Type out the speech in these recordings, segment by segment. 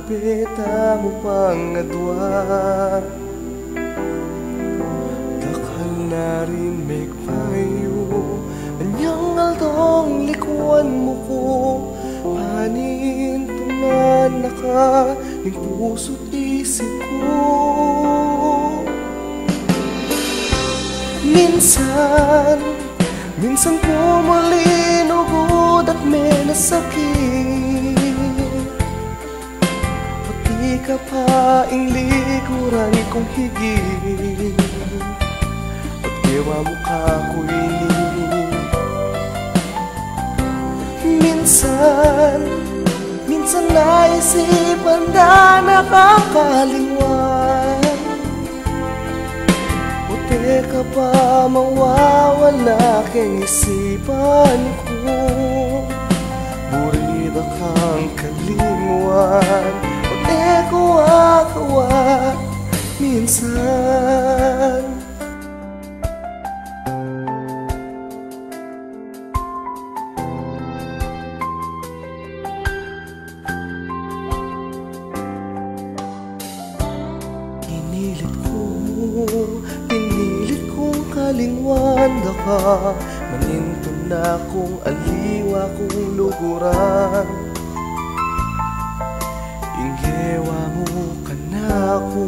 beta mo pang adwa. Dakal na rin megpayo anyang aldong likuan mo ko. Panin tuman naka ning puso't isip ko. Minsan pumalinugod at may nasakit. Pati ka pa ing likuran kong higit. Pagdiwa mo ka ko'y Minsan naisipan na nakakalingwan. Puti ka pa mawawala kang isipan ko. Burida kang kalingwan. Puti ko akawa minsan. Pinilit kong kalingwan ka. Manintun na kong aliwa kong luguran. Inggewa mo ka na ko.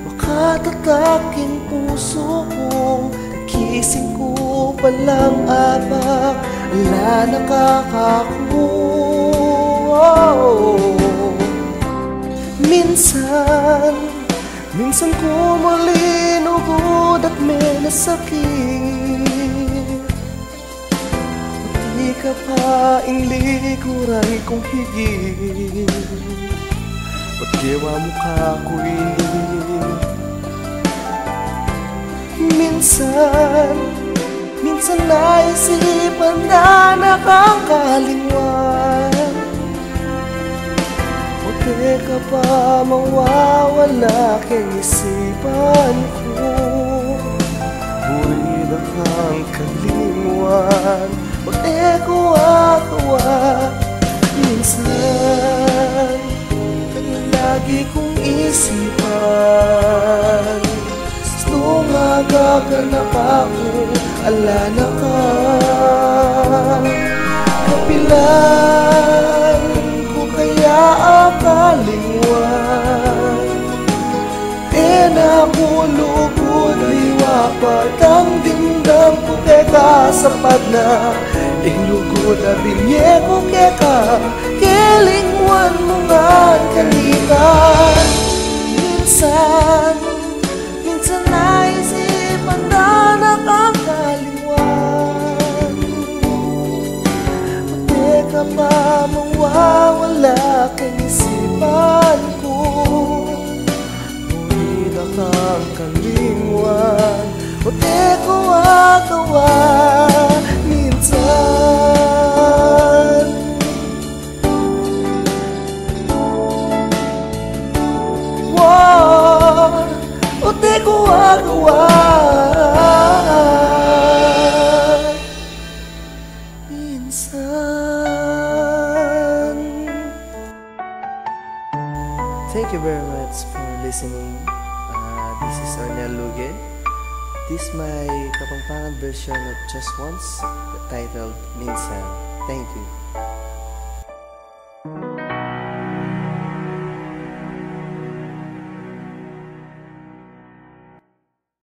Makatataking puso ko. Kising ko palang abak. Ala nakakako. Minsan ko malinugod at may nasakit. Pati ka pa ing likuran kong higit. Pagdiwa mo ka ko'y Minsan naisipan na nakakalingwan. Puti ka pa mawawala kang isipan ko. Burida kang kalingwan. Puti ko akawa minsan. Lagi kong isipan. Tumagaganap ako, ala na ka. Kapilan ko kaya akalingwan. Nakulugod ay wapat ang dingdam ko keka sapat na. Ilugod na binye ko keka kilingwan mo nga kanikan. Minsan naisipan na nakakalingwan. Pati ka pa mawawala kang isipan ko. Burida kang kalingwan. Pati ko akawa minsan. Pati ko agawa minsan. Thank you very much for listening. This is Arnel Luge. This is my Kapampangan version of Just Once, titled Minsan. Thank you.